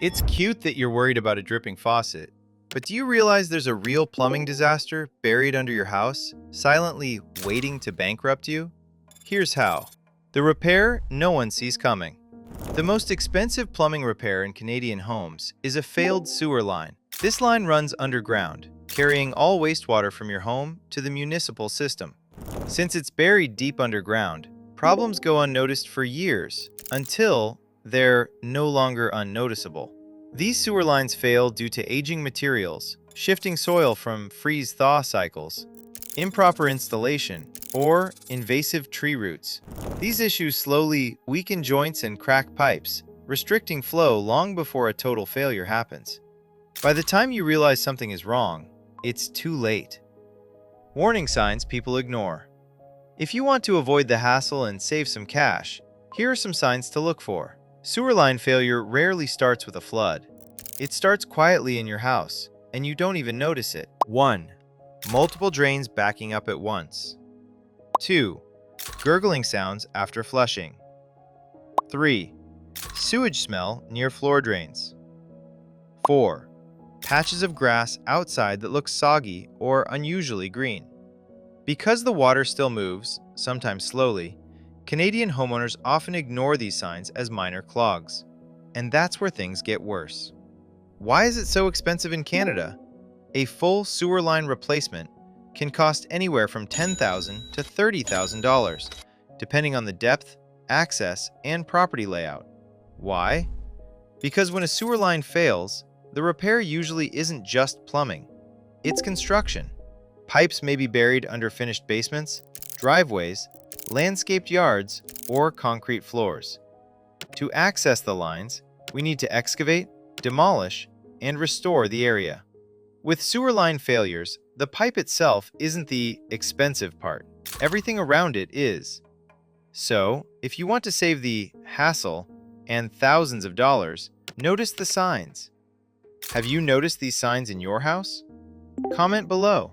It's cute that you're worried about a dripping faucet, but do you realize there's a real plumbing disaster buried under your house, silently waiting to bankrupt you? Here's how. The repair no one sees coming. The most expensive plumbing repair in Canadian homes is a failed sewer line. This line runs underground, carrying all wastewater from your home to the municipal system. Since it's buried deep underground, problems go unnoticed for years until they're no longer unnoticeable. These sewer lines fail due to aging materials, shifting soil from freeze-thaw cycles, improper installation, or invasive tree roots. These issues slowly weaken joints and crack pipes, restricting flow long before a total failure happens. By the time you realize something is wrong, it's too late. Warning signs people ignore. If you want to avoid the hassle and save some cash, here are some signs to look for. Sewer line failure rarely starts with a flood. It starts quietly in your house, and you don't even notice it. 1. Multiple drains backing up at once. 2. Gurgling sounds after flushing. 3. Sewage smell near floor drains. 4. Patches of grass outside that look soggy or unusually green. Because the water still moves, sometimes slowly, Canadian homeowners often ignore these signs as minor clogs. And that's where things get worse. Why is it so expensive in Canada? A full sewer line replacement can cost anywhere from $10,000 to $30,000, depending on the depth, access, and property layout. Why? Because when a sewer line fails, the repair usually isn't just plumbing. It's construction. Pipes may be buried under finished basements, driveways, landscaped yards, or concrete floors. To access the lines, we need to excavate, demolish, and restore the area. With sewer line failures, the pipe itself isn't the expensive part. Everything around it is. So, if you want to save the hassle and thousands of dollars, notice the signs. Have you noticed these signs in your house? Comment below.